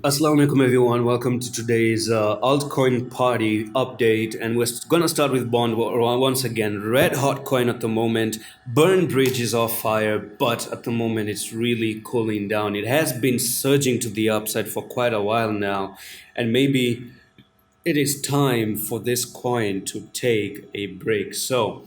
Assalamu alaikum everyone. Welcome to today's altcoin party update, and we're gonna start with Bond once again. Red hot coin at the moment. Burn bridge is off fire, but at the moment it's really cooling down. It has been surging to the upside for quite a while now, and maybe it is time for this coin to take a break. So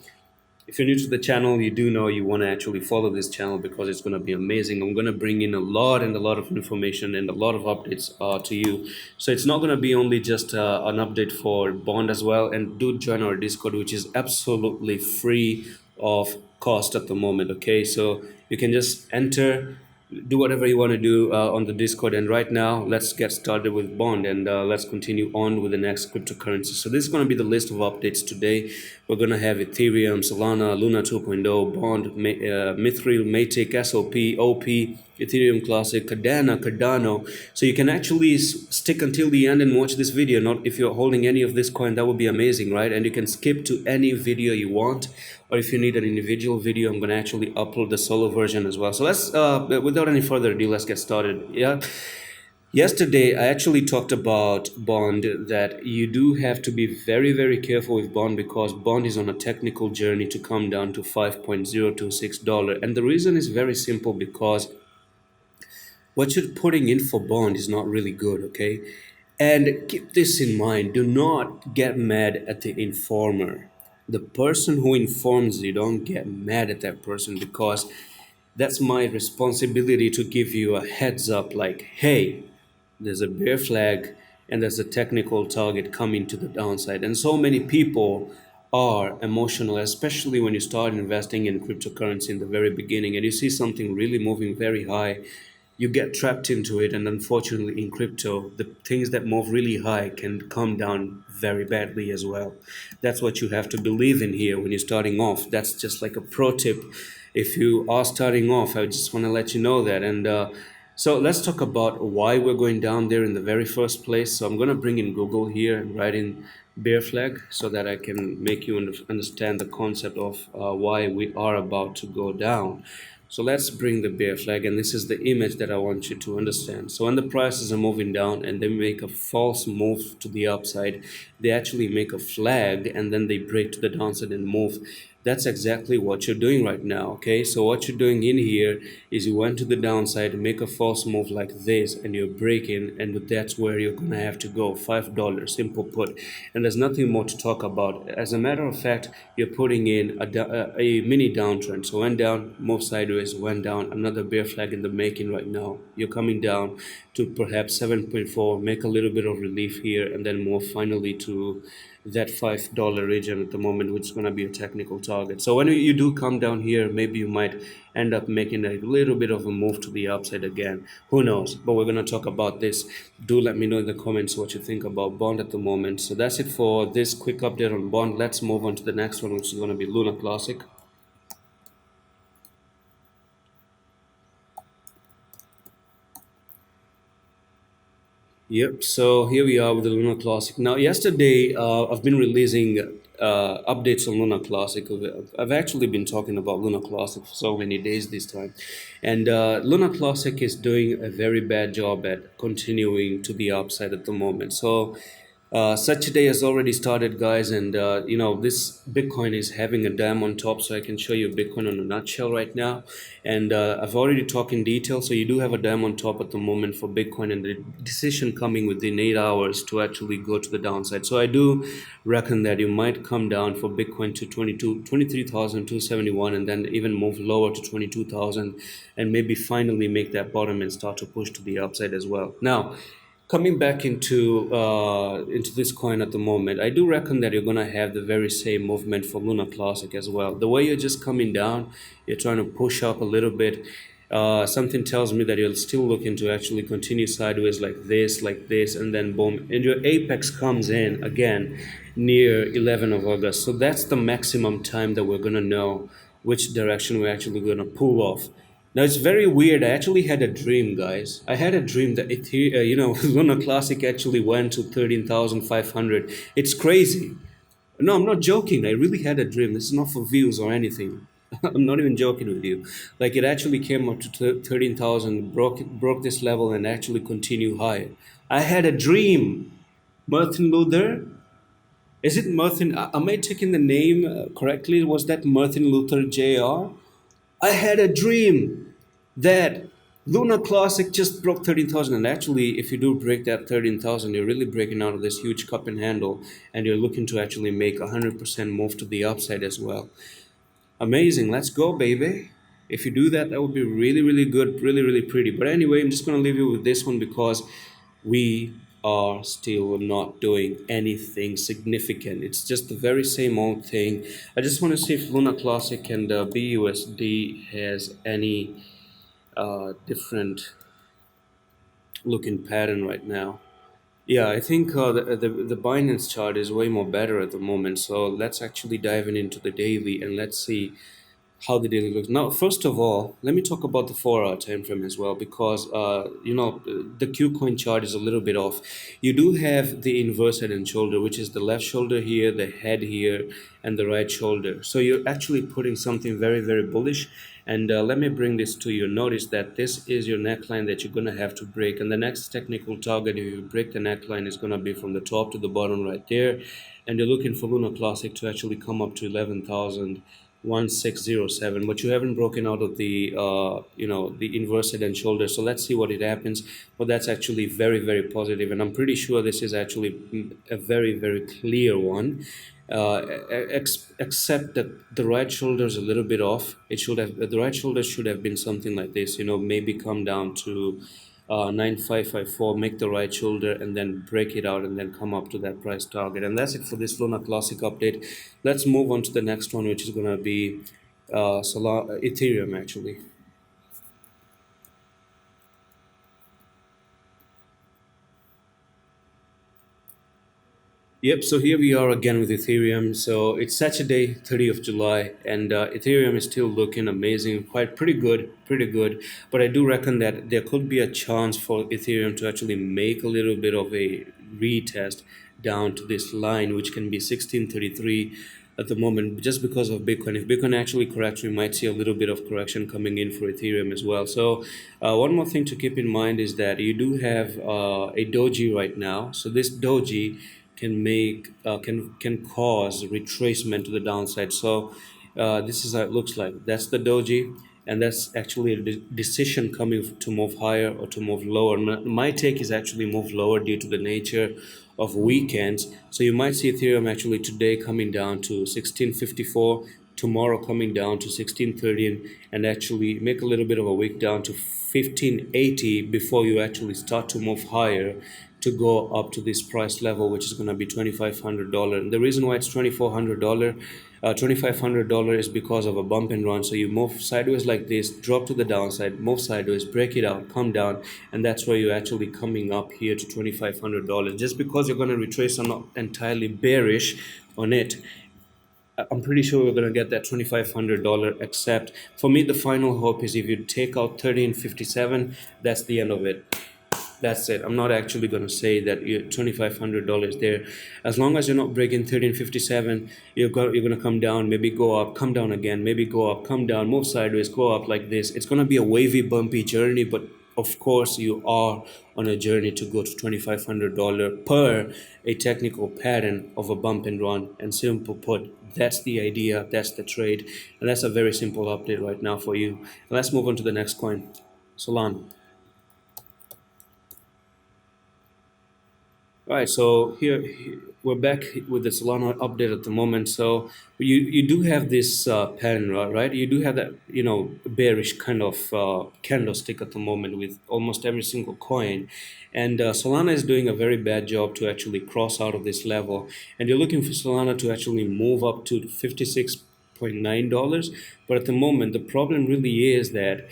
if you're new to the channel, you do know you want to actually follow this channel because it's going to be amazing. I'm going to bring in a lot and a lot of information and a lot of updates to you. So it's not going to be only just an update for Bond as well. And do join our Discord, which is absolutely free of cost at the moment. Okay, so you can just enter, do whatever you want to do on the Discord. And right now, let's get started with Bond, and let's continue on with the next cryptocurrency. So this is going to be the list of updates today. We're going to have Ethereum, Solana, Luna 2.0, Bond, Mithril, MATIC, SOP, OP, Ethereum Classic, KADENA, Cardano. So you can actually stick until the end and watch this video. Not if you're holding any of this coin, that would be amazing, right? And you can skip to any video you want, or if you need an individual video, I'm going to actually upload the solo version as well. So let's, without any further ado, let's get started. Yeah. Yesterday, I actually talked about Bond, that you do have to be very, very careful with Bond because Bond is on a technical journey to come down to $5.026. And the reason is very simple, because what you're putting in for Bond is not really good, okay? And keep this in mind, do not get mad at the informer. The person who informs you, don't get mad at that person, because that's my responsibility to give you a heads up like, hey, there's a bear flag and there's a technical target coming to the downside. And so many people are emotional, especially when you start investing in cryptocurrency in the very beginning and you see something really moving very high. You get trapped into it, and unfortunately in crypto, the things that move really high can come down very badly as well. That's what you have to believe in here when you're starting off. That's just like a pro tip. If you are starting off, I just want to let you know that. And so let's talk about why we're going down there in the very first place. So I'm going to bring in Google here and write in bear flag so that I can make you understand the concept of why we are about to go down. So let's bring the bear flag, and this is the image that I want you to understand. So when the prices are moving down and they make a false move to the upside, they actually make a flag and then they break to the downside and move. That's exactly what you're doing right now, okay? So what you're doing in here is you went to the downside, make a false move like this, and you're breaking, and that's where you're gonna have to go, $5, simple put. And there's nothing more to talk about. As a matter of fact, you're putting in a mini downtrend. So went down, moved sideways, went down, another bear flag in the making right now. You're coming down to perhaps 7.4, make a little bit of relief here, and then move finally to that $5 region at the moment, which is going to be a technical target. So when you do come down here, maybe you might end up making a little bit of a move to the upside again. Who knows? But we're going to talk about this. Do let me know in the comments what you think about Bond at the moment. So that's it for this quick update on Bond. Let's move on to the next one, which is going to be Luna Classic. Yep, so here we are with the Luna Classic. Now, yesterday, I've been releasing updates on Luna Classic. I've actually been talking about Luna Classic for so many days this time. And Luna Classic is doing a very bad job at continuing to the upside at the moment. So such a day has already started, guys, and this Bitcoin is having a dam on top, so I can show you Bitcoin in a nutshell right now. And I've already talked in detail, so you do have a dam on top at the moment for Bitcoin, and the decision coming within 8 hours to actually go to the downside. So I do reckon that you might come down for Bitcoin to 23,271, and then even move lower to 22,000, and maybe finally make that bottom and start to push to the upside as well. Now, coming back into this coin at the moment, I do reckon that you're gonna have the very same movement for Luna Classic as well. The way you're just coming down, you're trying to push up a little bit. Something tells me that you're still looking to actually continue sideways like this, and then boom, and your apex comes in again near 11 of August. So that's the maximum time that we're gonna know which direction we're actually gonna pull off. Now it's very weird. I actually had a dream, guys. I had a dream that Luna Classic actually went to 13,500. It's crazy. No, I'm not joking. I really had a dream. This is not for views or anything. I'm not even joking with you. Like it actually came up to 13,000, broke this level, and actually continue higher. I had a dream. Martin Luther. Is it Martin? Am I taking the name correctly? Was that Martin Luther Jr.? I had a dream that Luna Classic just broke 13,000. And actually, if you do break that 13,000, you're really breaking out of this huge cup and handle, and you're looking to actually make 100% move to the upside as well. Amazing. Let's go, baby. If you do that, that would be really, really good, really, really pretty. But anyway, I'm just going to leave you with this one because we are still not doing anything significant. It's just the very same old thing. I just want to see if Luna Classic and BUSD has any different looking pattern right now. Yeah, I think the Binance chart is way more better at the moment. So let's actually dive into the daily and let's see how the daily looks. Now, first of all, let me talk about the 4 hour time frame as well because the Q coin chart is a little bit off. You do have the inverse head and shoulder, which is the left shoulder here, the head here, and the right shoulder. So you're actually putting something very, very bullish. And let me bring this to you. Notice that this is your neckline that you're going to have to break. And the next technical target, if you break the neckline, is going to be from the top to the bottom right there. And you're looking for Luna Classic to actually come up to 11,1607, but you haven't broken out of the the inverse head and shoulder. So let's see what it happens. But that's actually very, very positive, and I'm pretty sure this is actually a very, very clear one. Except that the right shoulder is a little bit off. It should have the right shoulder should have been something like this. Maybe come down to 9554, make the right shoulder, and then break it out, and then come up to that price target. And that's it for this Luna Classic update. Let's move on to the next one, which is going to be Ethereum actually. Yep, so here we are again with Ethereum. So it's Saturday, 30th of July, and Ethereum is still looking amazing, quite pretty good, pretty good. But I do reckon that there could be a chance for Ethereum to actually make a little bit of a retest down to this line, which can be 1633 at the moment, just because of Bitcoin. If Bitcoin actually corrects, we might see a little bit of correction coming in for Ethereum as well. So one more thing to keep in mind is that you do have a doji right now. So this doji can cause retracement to the downside. So this is how it looks like. That's the doji, and that's actually a decision coming to move higher or to move lower. My take is actually move lower due to the nature of weekends. So you might see Ethereum actually today coming down to 1654, tomorrow coming down to 1613, and actually make a little bit of a wick down to 1580 before you actually start to move higher to go up to this price level, which is going to be $2,500. And the reason why it's $2,400, $2,500 is because of a bump and run. So you move sideways like this, drop to the downside, move sideways, break it out, come down, and that's where you're actually coming up here to $2,500. Just because you're going to retrace, I'm not entirely bearish on it. I'm pretty sure we're going to get that $2,500. Except for me, the final hope is if you take out 1357, that's the end of it. That's it. I'm not actually going to say that you're $2,500 there. As long as you're not breaking 1357, you're going to come down, maybe go up, come down again, maybe go up, come down, move sideways, go up like this. It's going to be a wavy, bumpy journey, but of course you are on a journey to go to $2,500 per a technical pattern of a bump and run. And simple put, that's the idea, that's the trade, and that's a very simple update right now for you. And let's move on to the next coin, Solana. All right, so we're back with the Solana update at the moment. So you do have this pattern, right? You do have that bearish kind of candlestick at the moment with almost every single coin, and Solana is doing a very bad job to actually cross out of this level. And you're looking for Solana to actually move up to $56.9, but at the moment the problem really is that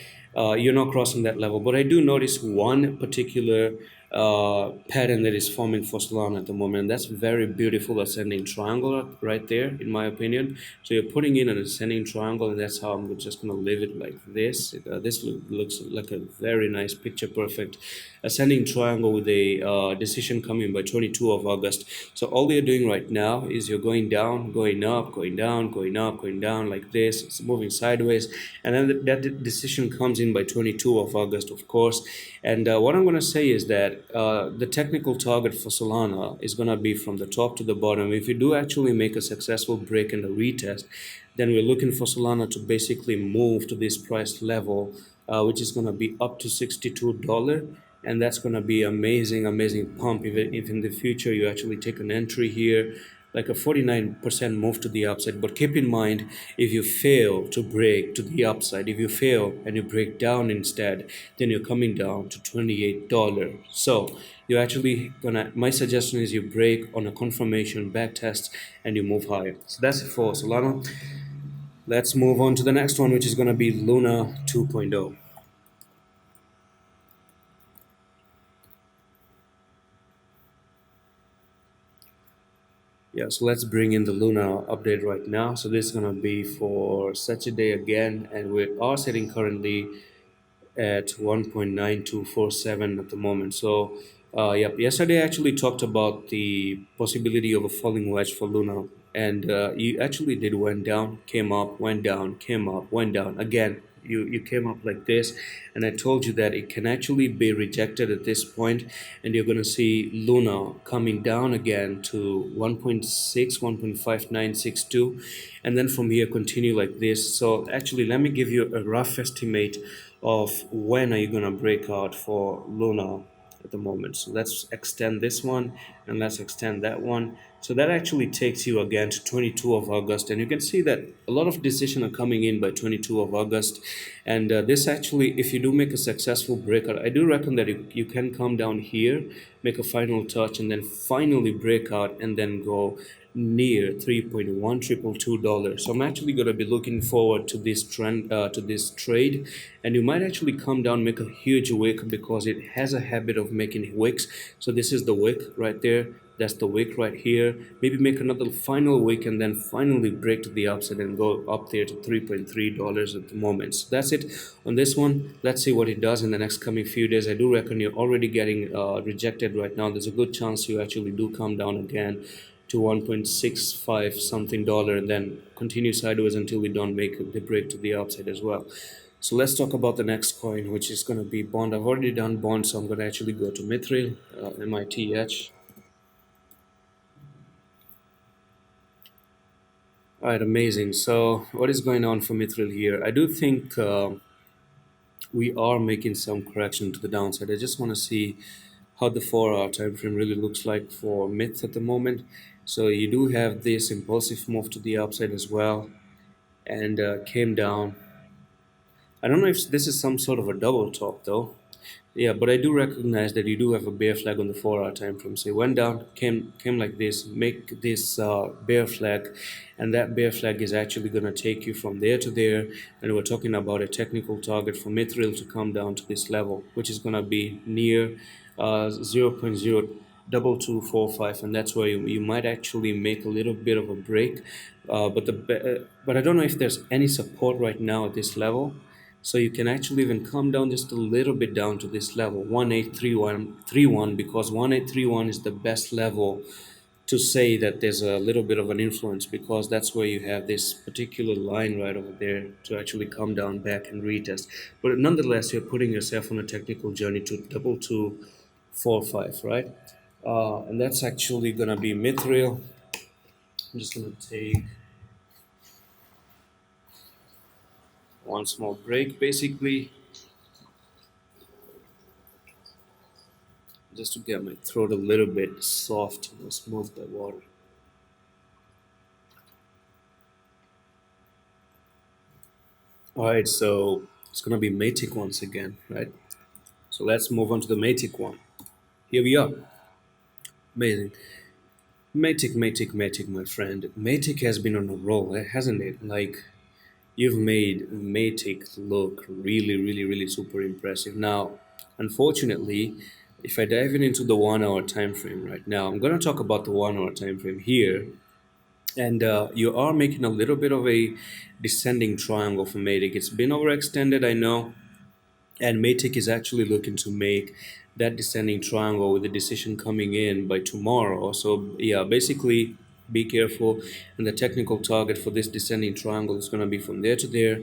you're not crossing that level. But I do notice one particular pattern that is forming for Solana at the moment. And that's very beautiful ascending triangle right there, in my opinion. So you're putting in an ascending triangle, and that's how I'm just going to leave it like this. This looks like a very nice picture perfect ascending triangle with a decision coming by 22 of August. So all you're doing right now is you're going down, going up, going down, going up, going down like this. It's moving sideways, and then that decision comes in by 22 of August, of course. And what I'm going to say is that the technical target for Solana is going to be from the top to the bottom. If you do actually make a successful break and a retest, then we're looking for Solana to basically move to this price level, which is going to be up to $62. And that's going to be amazing, amazing pump. If in the future you actually take an entry here, like a 49% move to the upside. But keep in mind, if you fail to break to the upside, if you fail and you break down instead, then you're coming down to $28. So you're actually gonna, my suggestion is you break on a confirmation back test and you move higher. So that's it for Solana. Let's move on to the next one, which is going to be Luna 2.0. Yeah, so let's bring in the Luna update right now. So this is going to be for Saturday again, and we are sitting currently at 1.9247 at the moment. So, yep, yesterday I actually talked about the possibility of a falling wedge for Luna, and you actually did went down, came up, went down, came up, went down again. You came up like this, and I told you that it can actually be rejected at this point, and you're going to see Luna coming down again to 1.6, 1.5962, and then from here continue like this. So actually, let me give you a rough estimate of when are you going to break out for Luna at the moment. So let's extend this one and let's extend that one. So that actually takes you again to 22 of August, and you can see that a lot of decisions are coming in by 22 of August. And this actually, if you do make a successful breakout, I do reckon that you can come down here, make a final touch, and then finally break out and then go near $3.1222. So I'm actually going to be looking forward to this trend, to this trade, and you might actually come down, make a huge wick because it has a habit of making wicks. So this is the wick right there. That's the wick right here. Maybe make another final wick and then finally break to the upside and go up there to $3.3 at the moment. So that's it on this one. Let's see what it does in the next coming few days. I do reckon you're already getting rejected right now. There's a good chance you actually do come down again to 1.65 something dollar and then continue sideways until we don't make the break to the upside as well. So let's talk about the next coin, which is going to be bond. I've already done bond, so I'm going to actually go to Mithril, MITH. All right, amazing. So what is going on for Mithril here? I do think we are making some correction to the downside. I just want to see how the 4-hour time frame really looks like for MITH at the moment. So you do have this impulsive move to the upside as well, and came down. I don't know if this is some sort of a double top though. Yeah, but I do recognize that you do have a bear flag on the 4-hour time frame. So it went down, came like this, make this bear flag, and that bear flag is actually going to take you from there to there. And we're talking about a technical target for Mithril to come down to this level, which is going to be near 0.02245, and that's where you might actually make a little bit of a break. But I don't know if there's any support right now at this level. So you can actually even come down just a little bit down to this level, 183131, because 1831 is the best level to say that there's a little bit of an influence, because that's where you have this particular line right over there to actually come down back and retest. But nonetheless, you're putting yourself on a technical journey to 2245, right? And that's actually gonna be Mithril. I'm just gonna take one small break, basically, just to get my throat a little bit soft and smooth by water. All right, so it's gonna be MATIC once again, right? So let's move on to the MATIC one. Here we are. Amazing. MATIC, my friend. MATIC has been on a roll, hasn't it? Like, you've made MATIC look really, really, really super impressive. Now, unfortunately, if I dive into the 1 hour time frame right now, I'm going to talk about the 1 hour time frame here. And you are making a little bit of a descending triangle for MATIC. It's been overextended, I know, and MATIC is actually looking to make that descending triangle with the decision coming in by tomorrow. So yeah, basically be careful. And the technical target for this descending triangle is going to be from there to there,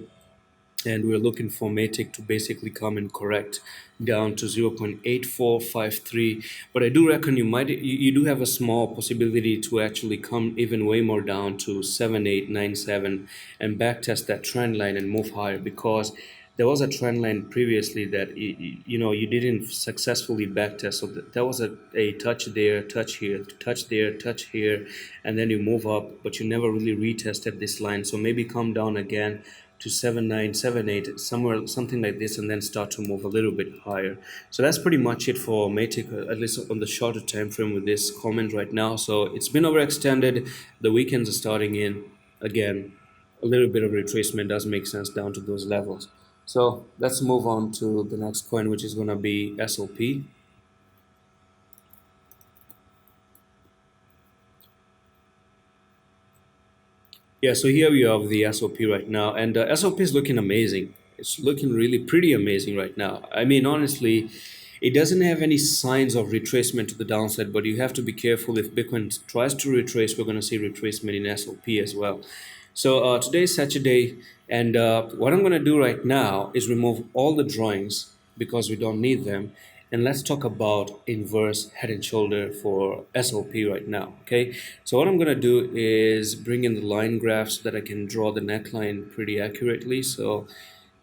and we're looking for MATIC to basically come and correct down to 0.8453. But I do reckon you do have a small possibility to actually come even way more down to 7897 and backtest that trend line and move higher, because there was a trend line previously that you didn't successfully backtest. So that was a touch there, touch here, touch there, touch here, and then you move up, but you never really retested this line. So maybe come down again to 7978, somewhere something like this, and then start to move a little bit higher. So that's pretty much it for Matic, at least on the shorter time frame with this comment right now. So it's been overextended. The weekends are starting in again. A little bit of retracement does make sense down to those levels. So let's move on to the next coin, which is going to be SOP. Yeah, so here we have the SOP right now, and SOP is looking amazing. It's looking really pretty amazing right now. I mean, honestly, it doesn't have any signs of retracement to the downside, but you have to be careful. If Bitcoin tries to retrace, we're going to see retracement in SOP as well. So today is Saturday, and what I'm going to do right now is remove all the drawings because we don't need them. And let's talk about inverse head and shoulder for SOP right now, okay? So what I'm going to do is bring in the line graph so that I can draw the neckline pretty accurately. So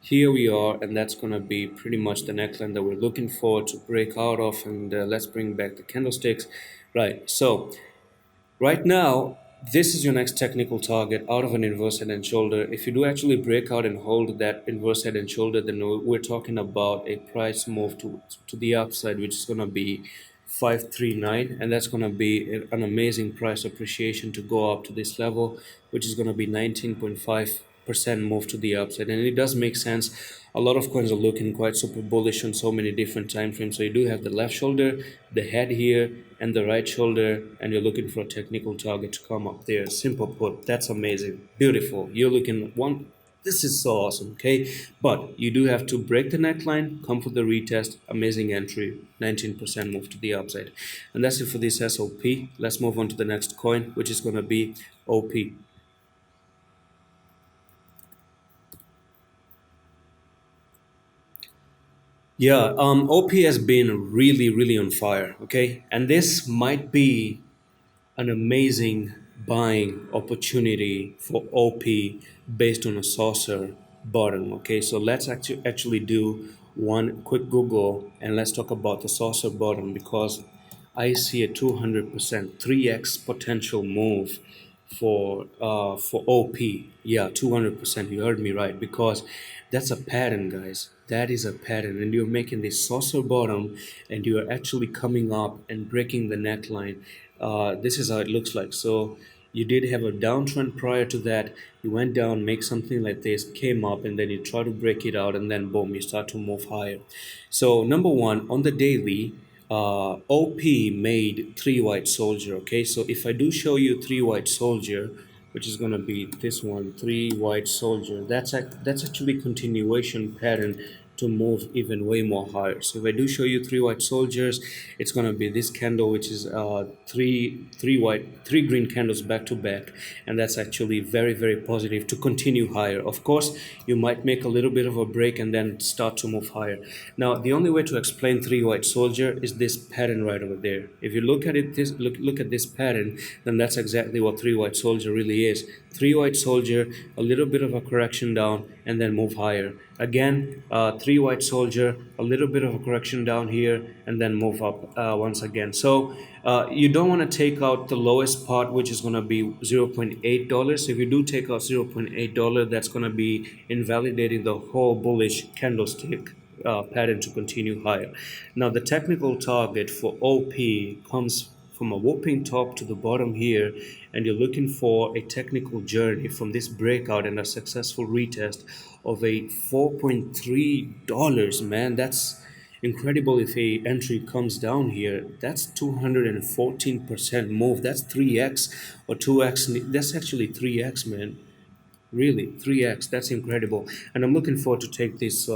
here we are, and that's going to be pretty much the neckline that we're looking for to break out of. And let's bring back the candlesticks. Right, so right now, this is your next technical target out of an inverse head and shoulder. If you do actually break out and hold that inverse head and shoulder, then we're talking about a price move to the upside, which is going to be 539, and that's going to be an amazing price appreciation to go up to this level, which is going to be 19.5% move to the upside. And it does make sense. A lot of coins are looking quite super bullish on so many different time frames. So you do have the left shoulder, the head here, and the right shoulder, and you're looking for a technical target to come up there. Simple put, that's amazing, beautiful. You're looking one. This is so awesome, okay? But you do have to break the neckline, come for the retest, amazing entry, 19% move to the upside. And that's it for this SOP. Let's move on to the next coin, which is going to be OP. Yeah, OP has been really, really on fire, okay? And this might be an amazing buying opportunity for OP based on a saucer bottom. Okay, so let's actually do one quick Google and let's talk about the saucer bottom, because I see a 200% 3x potential move for OP. Yeah, 200%. You heard me right, because that's a pattern, guys. That is a pattern, and you're making this saucer bottom, and you are actually coming up and breaking the neckline. This is how it looks like. So you did have a downtrend prior to that. You went down, make something like this, came up, and then you try to break it out, and then boom, you start to move higher. So number one, on the daily, OP made three white soldier. Okay, so if I do show you three white soldier, which is gonna be this one, three white soldier, that's actually continuation pattern to move even way more higher. So if I do show you three white soldiers, it's gonna be this candle, which is three green candles back to back, and that's actually very, very positive to continue higher. Of course, you might make a little bit of a break and then start to move higher. Now, the only way to explain three white soldier is this pattern right over there. If you look at it, look at this pattern, then that's exactly what three white soldier really is. Three white soldier, a little bit of a correction down, and then move higher. Again, three white soldier, a little bit of a correction down here, and then move up once again. So you don't want to take out the lowest part, which is going to be $0.8. If you do take out $0.8, that's going to be invalidating the whole bullish candlestick pattern to continue higher. Now, the technical target for OP comes from a whopping top to the bottom here, and you're looking for a technical journey from this breakout and a successful retest of a $4.3, man, that's incredible. If a entry comes down here, that's 214% move. That's 3x or 2x. That's actually 3x, man. Really, 3x. That's incredible. And I'm looking forward to take this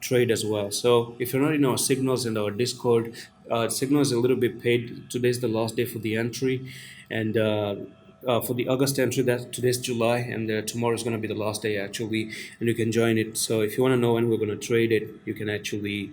trade as well. So if you're not in our signals and our Discord, signal is a little bit paid. Today's the last day for the entry, and for the August entry, that today's July, and tomorrow is going to be the last day actually, and you can join it. So if you want to know when we're going to trade it, you can actually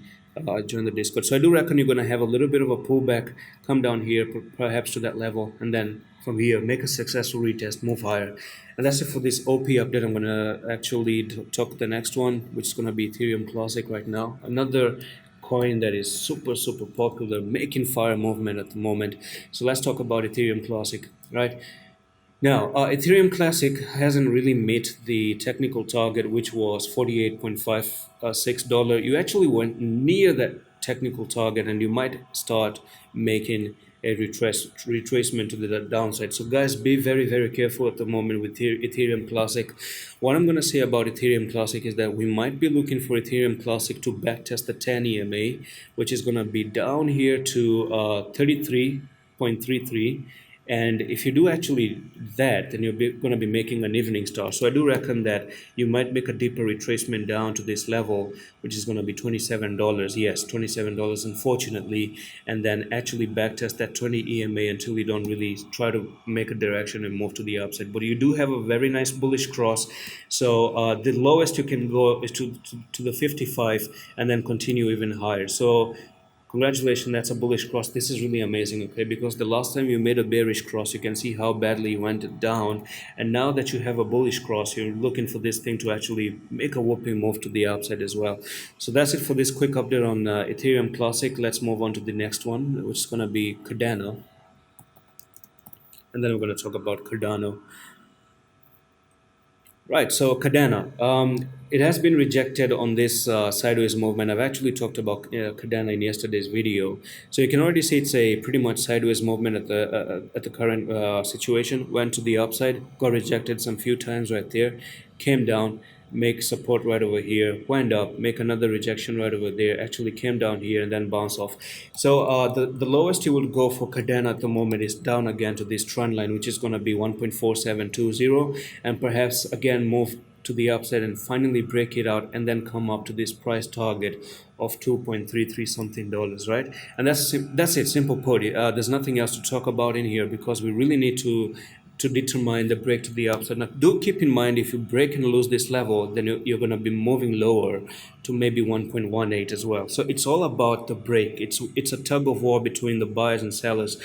join the Discord. So I do reckon you're going to have a little bit of a pullback, come down here, perhaps to that level, and then from here make a successful retest, move higher. And that's it for this OP update. I'm going to actually talk the next one, which is going to be Ethereum Classic right now. Another coin that is super popular, making fire movement at the moment. So let's talk about Ethereum Classic, right? Now, Ethereum Classic hasn't really met the technical target, which was $48.56. You actually went near that technical target, and you might start making a retracement to the downside. So, guys, be very careful at the moment with Ethereum Classic. What I'm going to say about Ethereum Classic is that we might be looking for Ethereum Classic to backtest the 10 EMA, which is going to be down here to 33.33. And if you do actually that, then you're going to be making an evening star. So I do reckon that you might make a deeper retracement down to this level, which is going to be $27. Yes, $27, unfortunately. And then actually backtest that 20 EMA until you don't really try to make a direction and move to the upside. But you do have a very nice bullish cross. So the lowest you can go is to the 55 and then continue even higher. So congratulations, that's a bullish cross. This is really amazing, okay? Because the last time you made a bearish cross, you can see how badly you went down. And now that you have a bullish cross, you're looking for this thing to actually make a whooping move to the upside as well. So that's it for this quick update on Ethereum Classic. Let's move on to the next one, which is going to be KADENA. And then we're going to talk about CARDANO. Right, so KADENA, it has been rejected on this sideways movement. I've actually talked about KADENA in yesterday's video, so you can already see it's a pretty much sideways movement at the current situation. Went to the upside, got rejected some few times right there, came down, make support right over here, went up, make another rejection right over there, actually came down here and then bounce off. So the lowest you will go for KADENA at the moment is down again to this trend line, which is going to be 1.4720, and perhaps again move to the upside and finally break it out and then come up to this price target of 2.33 something dollars, right? And that's it, simple put. There's nothing else to talk about in here because we really need to determine the break to the upside. Now, do keep in mind if you break and lose this level, then you're going to be moving lower to maybe 1.18 as well. So it's all about the break. It's a tug of war between the buyers and sellers.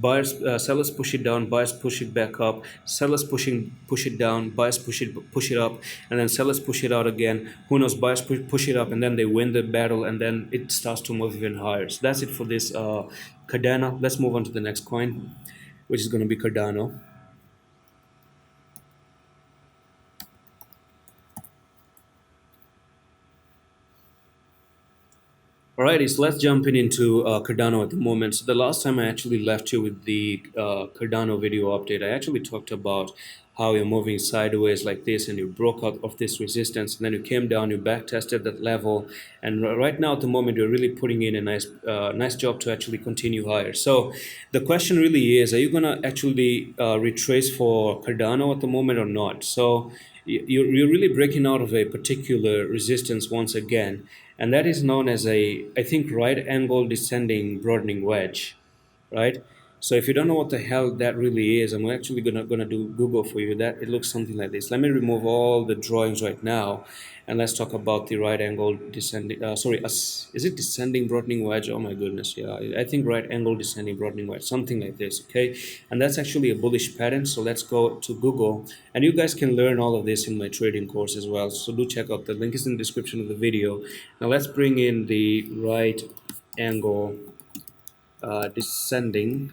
Sellers push it down, buyers push it back up. Sellers push it down, buyers push it up, and then sellers push it out again. Who knows? Buyers push it up, and then they win the battle, and then it starts to move even higher. So that's it for this KADENA. Let's move on to the next coin, which is going to be CARDANO. Alrighty, so let's jump into Cardano at the moment. So the last time I actually left you with the Cardano video update, I actually talked about how you're moving sideways like this and you broke out of this resistance and then you came down, you back tested that level, and right now at the moment you're really putting in a nice job to actually continue higher. So the question really is, are you gonna actually retrace for Cardano at the moment or not? So you're really breaking out of a particular resistance once again, and that is known as a, I think, right angle descending broadening wedge, right? So if you don't know what the hell that really is, I'm actually gonna do Google for you. That it looks something like this. Let me remove all the drawings right now, and let's talk about the right angle descending. Is it descending broadening wedge? Oh my goodness, yeah. I think right angle descending broadening wedge, something like this. Okay, and that's actually a bullish pattern. So let's go to Google, and you guys can learn all of this in my trading course as well. So do check out, the link is in the description of the video. Now let's bring in the right angle descending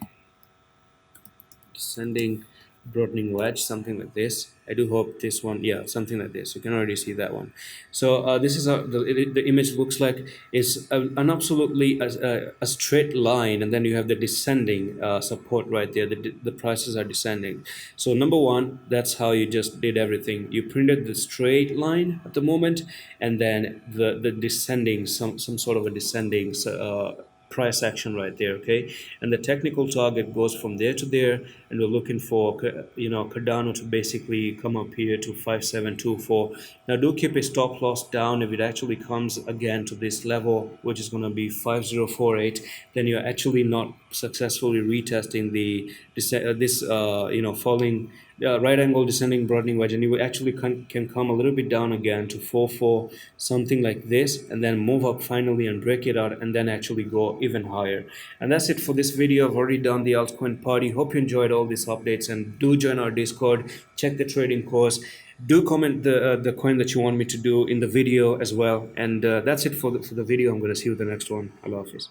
broadening wedge, something like this. I do hope this one, yeah, something like this. You can already see that one. So this is the image looks like it's an absolutely a straight line, and then you have the descending support right there. The prices are descending. So number one, that's how you just did everything. You printed the straight line at the moment, and then the descending, some sort of a descending price action right there. Okay, and the technical target goes from there to there, and we're looking for Cardano to basically come up here to 5724. Now do keep a stop loss down. If it actually comes again to this level, which is going to be 5048, then you're actually not successfully retesting this falling right angle descending broadening wedge, and you actually can come a little bit down again to 4-4, something like this, and then move up finally and break it out, and then actually go even higher. And that's it for this video. I've already done the altcoin party. Hope you enjoyed all these updates, and do join our Discord, check the trading course, do comment the coin that you want me to do in the video as well. And that's it for the video. I'm going to see you in the next one. Allah Hafiz.